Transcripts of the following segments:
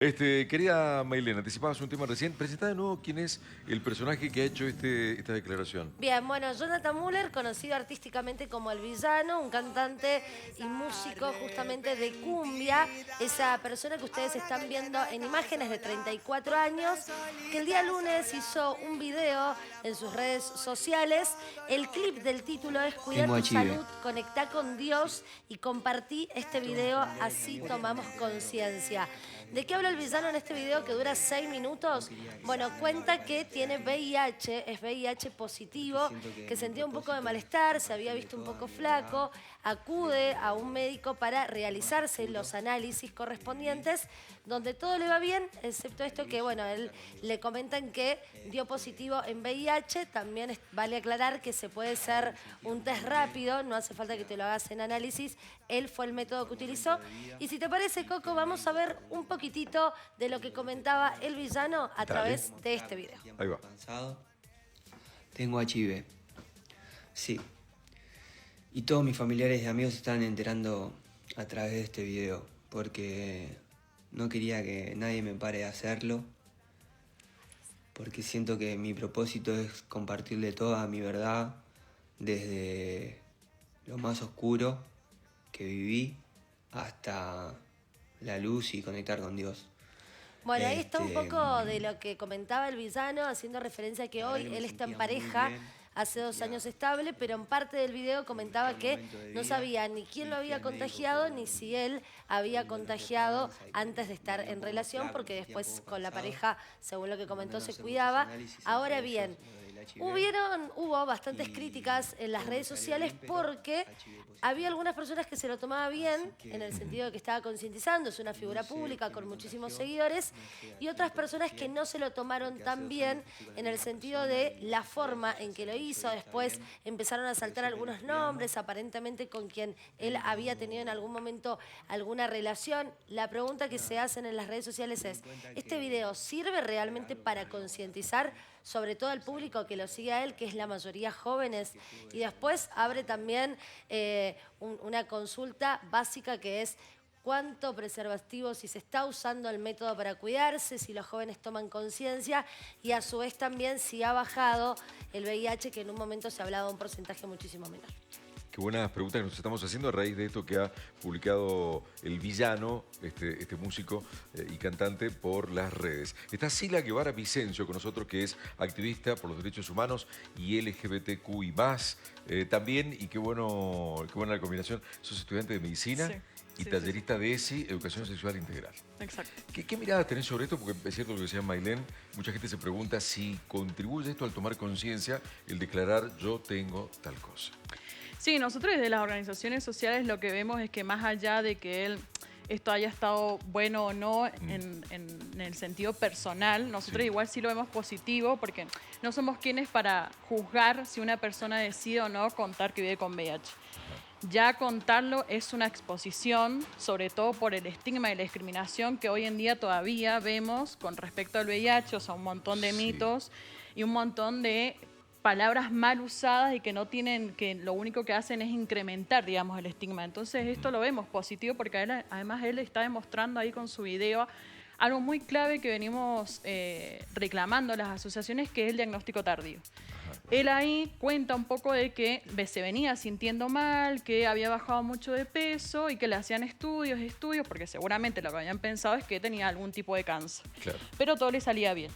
Querida Maylene, anticipabas un tema recién. Presentá de nuevo quién es el personaje que ha hecho esta declaración. Bien, bueno, Jonathan Müller, conocido artísticamente como El Villano, un cantante y músico justamente de cumbia, esa persona que ustedes están viendo en imágenes de 34 años, que el día lunes hizo un video en sus redes sociales. El clip del título es Cuida Tengo tu HIV. salud, conectá con Dios y compartí este video, así tomamos conciencia. ¿De qué habla El Villano en este video que dura 6 minutos? Bueno, cuenta que tiene VIH, es VIH positivo, que sentía un poco de malestar, se había visto un poco flaco, acude a un médico para realizarse los análisis correspondientes, donde todo le va bien, excepto esto que, bueno, él le comentan que dio positivo en VIH. También vale aclarar que se puede hacer un test rápido, no hace falta que te lo hagas en análisis. Él fue el método que utilizó. Y si te parece, Coco, vamos a ver un poquitito de lo que comentaba El Villano a través de este video. Ahí va. Tengo HIV. Sí. Y todos mis familiares y amigos se están enterando a través de este video, porque no quería que nadie me pare de hacerlo, porque siento que mi propósito es compartirle toda mi verdad desde lo más oscuro que viví hasta la luz y conectar con Dios. Bueno, ahí está un poco de lo que comentaba El Villano, haciendo referencia a que hoy él está en pareja, hace 2 años estable, pero en parte del video comentaba que no sabía ni quién lo había contagiado, ni si él había contagiado antes de estar en relación, porque después con la pareja, según lo que comentó, se cuidaba. Ahora bien, hubo bastantes críticas en las redes sociales porque había algunas personas que se lo tomaban bien, en el sentido de que estaba concientizando, es una figura pública con muchísimos seguidores, y otras personas que no se lo tomaron tan bien en el sentido de la forma en que lo hizo. Después empezaron a saltar algunos nombres, aparentemente con quien él había tenido en algún momento alguna relación. La pregunta que se hacen en las redes sociales es, ¿este video sirve realmente para concientizar sobre todo al público que lo sigue a él, que es la mayoría jóvenes? Y después abre también una consulta básica que es cuánto preservativo, si se está usando el método para cuidarse, si los jóvenes toman conciencia, y a su vez también si ha bajado el VIH, que en un momento se hablaba de un porcentaje muchísimo menor. Qué buenas preguntas que nos estamos haciendo a raíz de esto que ha publicado El Villano, este músico y cantante, por las redes. Está Sila Guevara Vicencio con nosotros, que es activista por los derechos humanos y LGBTQI+. También, y qué buena la combinación, sos estudiante de medicina. Y tallerista de ESI, Educación Sexual Integral. Exacto. ¿Qué mirada tenés sobre esto? Porque es cierto lo que decía Maylene, mucha gente se pregunta si contribuye esto al tomar conciencia, el declarar yo tengo tal cosa. Sí, nosotros desde las organizaciones sociales lo que vemos es que más allá de que esto haya estado bueno o no en el sentido personal, nosotros igual sí lo vemos positivo, porque no somos quienes para juzgar si una persona decide o no contar que vive con VIH. Ya contarlo es una exposición, sobre todo por el estigma y la discriminación que hoy en día todavía vemos con respecto al VIH, o sea, un montón de mitos y un montón de palabras mal usadas y que no tienen, que lo único que hacen es incrementar, digamos, el estigma. Entonces esto lo vemos positivo porque además él está demostrando ahí con su video algo muy clave que venimos reclamando las asociaciones, que es el diagnóstico tardío. Él ahí cuenta un poco de que se venía sintiendo mal, que había bajado mucho de peso y que le hacían estudios, porque seguramente lo que habían pensado es que tenía algún tipo de cáncer. Claro. Pero todo le salía bien.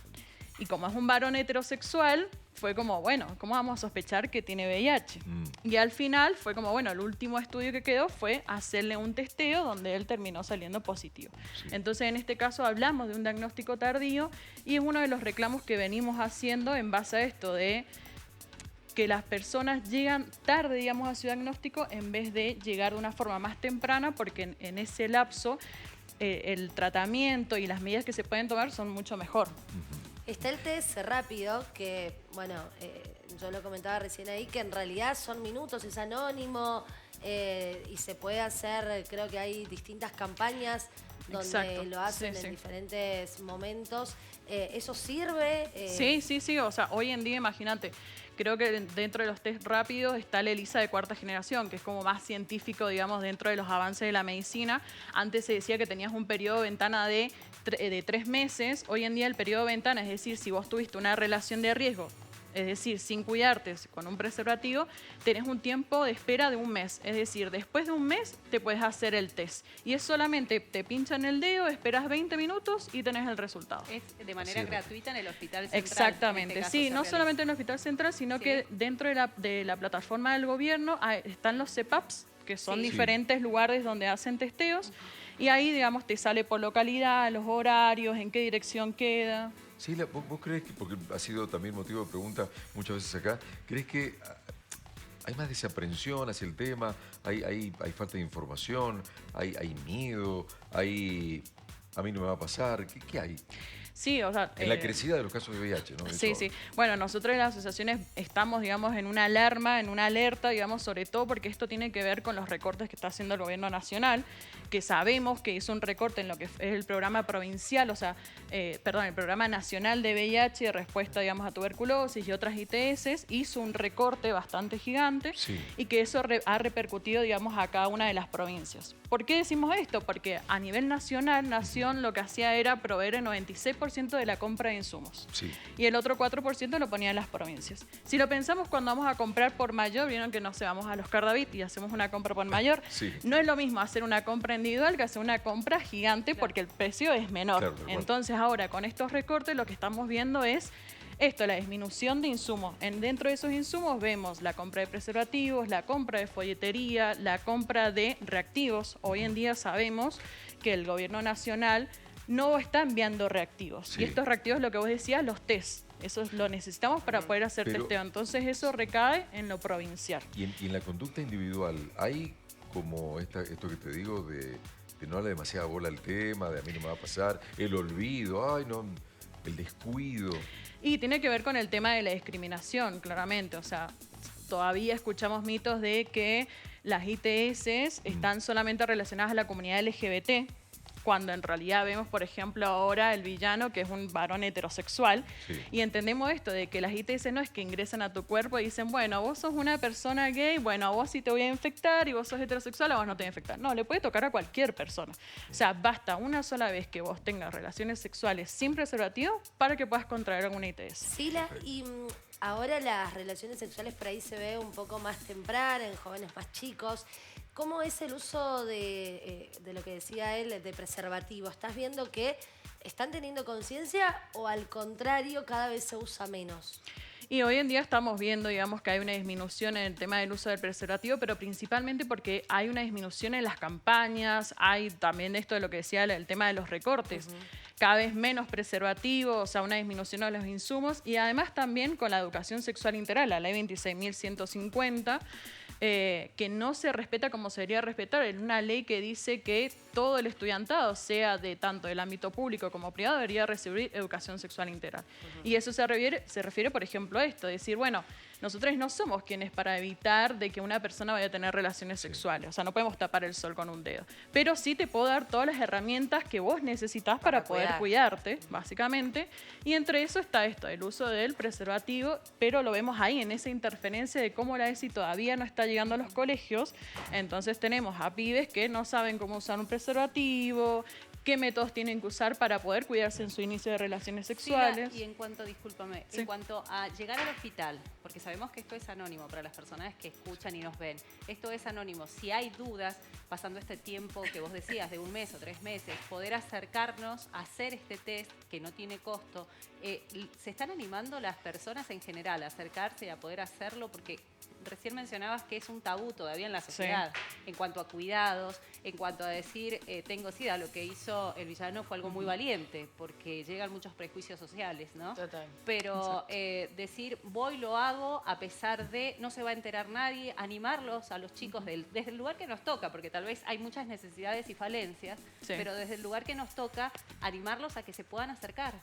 Y como es un varón heterosexual, fue como, bueno, ¿cómo vamos a sospechar que tiene VIH? Y al final fue como, bueno, el último estudio que quedó fue hacerle un testeo donde él terminó saliendo positivo. Entonces, en este caso hablamos de un diagnóstico tardío y es uno de los reclamos que venimos haciendo en base a esto de que las personas llegan tarde, digamos, a su diagnóstico en vez de llegar de una forma más temprana, porque en ese lapso el tratamiento y las medidas que se pueden tomar son mucho mejor. Está el test rápido, que, bueno, yo lo comentaba recién ahí, que en realidad son minutos, es anónimo y se puede hacer, creo que hay distintas campañas donde lo hacen en diferentes momentos. ¿Eso sirve? Sí. O sea, hoy en día, imagínate, creo que dentro de los test rápidos está el ELISA de cuarta generación, que es como más científico, digamos, dentro de los avances de la medicina. Antes se decía que tenías un periodo de ventana de 3 meses. Hoy en día el periodo de ventana, es decir, si vos tuviste una relación de riesgo, es decir, sin cuidarte con un preservativo, tenés un tiempo de espera de 1 mes. Es decir, después de 1 mes te puedes hacer el test. Y es solamente, te pinchan el dedo, esperas 20 minutos y tenés el resultado. Es de manera gratuita en el Hospital Central. Exactamente, en este sí, no solamente en el Hospital Central, sino que dentro de la plataforma del gobierno están los CEPAPs, que son diferentes lugares donde hacen testeos. Y ahí, digamos, te sale por localidad, los horarios, en qué dirección queda. Sí, ¿vos crees que, porque ha sido también motivo de pregunta muchas veces acá, ¿crees que hay más desaprensión hacia el tema? ¿Hay falta de información? ¿Hay miedo? ¿A mí no me va a pasar? ¿Qué hay? Sí, o sea... En la crecida de los casos de VIH, ¿no? Sí. Bueno, nosotros en las asociaciones estamos, digamos, en una alarma, en una alerta, digamos, sobre todo porque esto tiene que ver con los recortes que está haciendo el gobierno nacional, que sabemos que hizo un recorte en lo que es el programa provincial, o sea, el programa nacional de VIH de respuesta, digamos, a tuberculosis y otras ITS, hizo un recorte bastante gigante y que eso ha repercutido, digamos, a cada una de las provincias. ¿Por qué decimos esto? Porque a nivel nacional, Nación lo que hacía era proveer el 96% de la compra de insumos. Y el otro 4% lo ponían las provincias. Si lo pensamos cuando vamos a comprar por mayor, vieron que no sé, vamos a los Cardavit y hacemos una compra por mayor. No es lo mismo hacer una compra individual que hacer una compra gigante porque el precio es menor. Entonces ahora con estos recortes lo que estamos viendo es esto, la disminución de insumos. Dentro de esos insumos vemos la compra de preservativos, la compra de folletería, la compra de reactivos. Hoy en día sabemos que el gobierno nacional no está enviando reactivos. Y estos reactivos, lo que vos decías, los test. Eso lo necesitamos para poder hacer testeo. Entonces eso recae en lo provincial. Y en la conducta individual, ¿hay como esto que te digo de no darle demasiada bola al tema, de a mí no me va a pasar, el olvido, el descuido? Y tiene que ver con el tema de la discriminación, claramente. O sea, todavía escuchamos mitos de que las ITS están solamente relacionadas a la comunidad LGBT, cuando en realidad vemos, por ejemplo, ahora el villano, que es un varón heterosexual, y entendemos esto de que las ITS no es que ingresan a tu cuerpo y dicen, bueno, vos sos una persona gay, bueno, a vos sí te voy a infectar, y vos sos heterosexual, a vos no te voy a infectar. No, le puede tocar a cualquier persona. O sea, basta una sola vez que vos tengas relaciones sexuales sin preservativo para que puedas contraer alguna ITS. Sila, y ahora las relaciones sexuales por ahí se ve un poco más temprano, en jóvenes más chicos. ¿Cómo es el uso de lo que decía él, de preservativo? ¿Estás viendo que están teniendo conciencia o al contrario cada vez se usa menos? Y hoy en día estamos viendo, digamos, que hay una disminución en el tema del uso del preservativo, pero principalmente porque hay una disminución en las campañas, hay también esto de lo que decía el tema de los recortes. Cada vez menos preservativos, o sea, una disminución de los insumos y además también con la educación sexual integral, la ley 26.150, que no se respeta como se debería respetar. Es una ley que dice que todo el estudiantado, sea de tanto del ámbito público como privado, debería recibir educación sexual integral. Y eso se refiere, por ejemplo, a esto, decir, bueno, nosotros no somos quienes para evitar de que una persona vaya a tener relaciones sexuales. O sea, no podemos tapar el sol con un dedo. Pero sí te puedo dar todas las herramientas que vos necesitas para poder cuidarte, básicamente. Y entre eso está esto, el uso del preservativo, pero lo vemos ahí en esa interferencia de cómo la ESI todavía no está llegando a los colegios. Entonces tenemos a pibes que no saben cómo usar un preservativo, qué métodos tienen que usar para poder cuidarse en su inicio de relaciones sexuales. Sí, y en cuanto, discúlpame, en cuanto a llegar al hospital, porque sabemos que esto es anónimo para las personas que escuchan y nos ven, esto es anónimo. Si hay dudas, pasando este tiempo que vos decías, de 1 mes o 3 meses, poder acercarnos a hacer este test que no tiene costo. ¿Se están animando las personas en general a acercarse y a poder hacerlo? Porque recién mencionabas que es un tabú todavía en la sociedad, en cuanto a cuidados, en cuanto a decir, tengo SIDA. Lo que hizo el villano fue algo muy valiente, porque llegan muchos prejuicios sociales, ¿no? Total. Pero decir, voy, lo hago, a pesar de, no se va a enterar nadie, animarlos a los chicos desde el lugar que nos toca, porque tal vez hay muchas necesidades y falencias, pero desde el lugar que nos toca, animarlos a que se puedan acercar.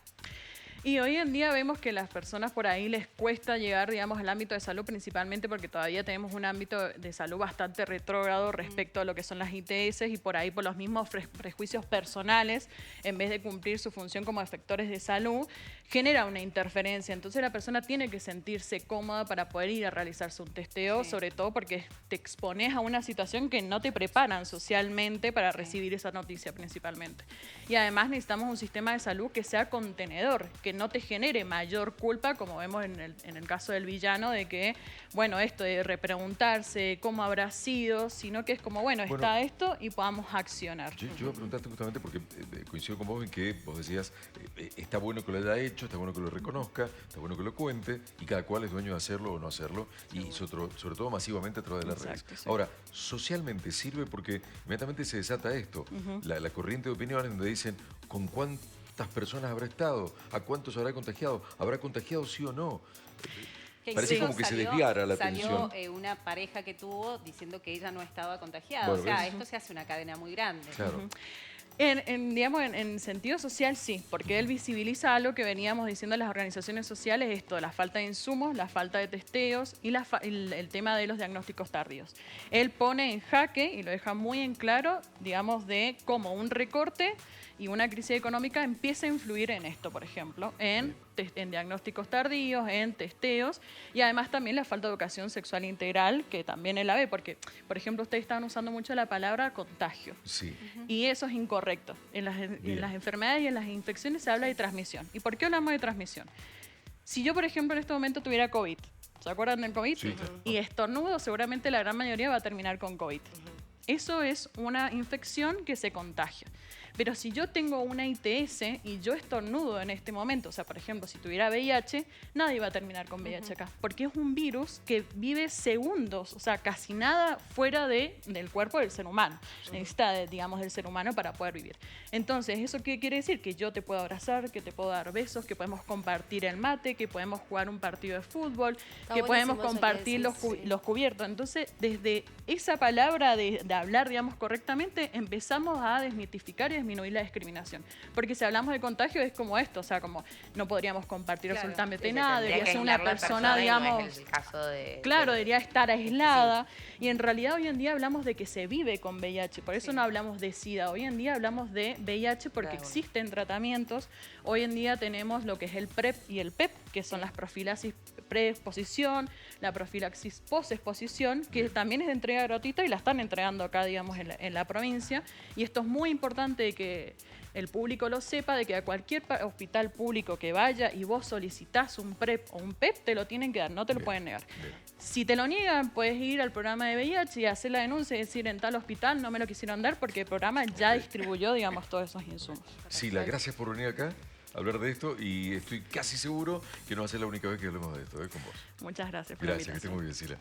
Y hoy en día vemos que las personas por ahí les cuesta llegar, digamos, al ámbito de salud, principalmente porque todavía tenemos un ámbito de salud bastante retrógrado respecto a lo que son las ITS, y por ahí por los mismos prejuicios personales, en vez de cumplir su función como efectores de salud, genera una interferencia. Entonces la persona tiene que sentirse cómoda para poder ir a realizarse un testeo, sobre todo porque te expones a una situación que no te preparan socialmente para recibir esa noticia principalmente. Y además necesitamos un sistema de salud que sea contenedor, que no te genere mayor culpa, como vemos en el caso del villano, de que, bueno, esto de repreguntarse cómo habrá sido, sino que es como, bueno, está esto y podamos accionar. Yo iba a preguntarte justamente porque coincido con vos en que vos decías, está bueno que lo haya hecho, está bueno que lo reconozca, está bueno que lo cuente, y cada cual es dueño de hacerlo o no hacerlo, y sobre todo masivamente a través de las redes. Sí. Ahora, socialmente sirve porque inmediatamente se desata esto, la corriente de opiniones donde dicen, ¿con cuántas personas habrá estado? ¿A cuántos habrá contagiado? ¿Habrá contagiado sí o no? Parece como que se desviara la atención. Salió una pareja que tuvo diciendo que ella no estaba contagiada. Bueno, o sea, esto se hace una cadena muy grande. Claro. Digamos, en sentido social sí, porque él visibiliza algo que veníamos diciendo las organizaciones sociales, esto, la falta de insumos, la falta de testeos y el tema de los diagnósticos tardíos. Él pone en jaque, y lo deja muy en claro, digamos, de cómo un recorte y una crisis económica empieza a influir en esto, por ejemplo, en diagnósticos tardíos, en testeos, y además también la falta de educación sexual integral, que también él la ve, porque, por ejemplo, ustedes estaban usando mucho la palabra contagio. Sí. Y eso es incorrecto. En las enfermedades y en las infecciones se habla de transmisión. ¿Y por qué hablamos de transmisión? Si yo, por ejemplo, en este momento tuviera COVID, ¿se acuerdan del COVID? Sí, claro. Y estornudo, seguramente la gran mayoría va a terminar con COVID. Eso es una infección que se contagia. Pero si yo tengo una ITS y yo estornudo en este momento, o sea, por ejemplo, si tuviera VIH, nadie va a terminar con VIH acá, porque es un virus que vive segundos, o sea, casi nada fuera del cuerpo del ser humano. Necesita, digamos, del ser humano para poder vivir. Entonces, ¿eso qué quiere decir? Que yo te puedo abrazar, que te puedo dar besos, que podemos compartir el mate, que podemos jugar un partido de fútbol, que podemos compartir los cubiertos. Entonces, desde esa palabra de hablar, digamos, correctamente, empezamos a desmitificar y disminuir la discriminación. Porque si hablamos de contagio es como esto, o sea, como no podríamos compartir absolutamente nada, debería ser una persona, digamos, no es el caso de, claro, debería estar aislada. Sí. Y en realidad hoy en día hablamos de que se vive con VIH, por eso no hablamos de SIDA, hoy en día hablamos de VIH porque existen tratamientos. Hoy en día tenemos lo que es el PrEP y el PEP, que son las profilaxis pre-exposición, la profilaxis post-exposición, que también es de entrega gratuita y la están entregando acá, digamos, en la provincia. Y esto es muy importante que el público lo sepa, de que a cualquier hospital público que vaya y vos solicitás un PrEP o un PEP, te lo tienen que dar, no te lo pueden negar. Si te lo niegan, puedes ir al programa de VIH y hacer la denuncia y decir, en tal hospital no me lo quisieron dar porque el programa ya distribuyó, digamos, todos esos insumos. Sila, gracias por venir acá a hablar de esto, y estoy casi seguro que no va a ser la única vez que hablemos de esto, con vos. Muchas gracias por la invitación. Que estés muy bien, Sila.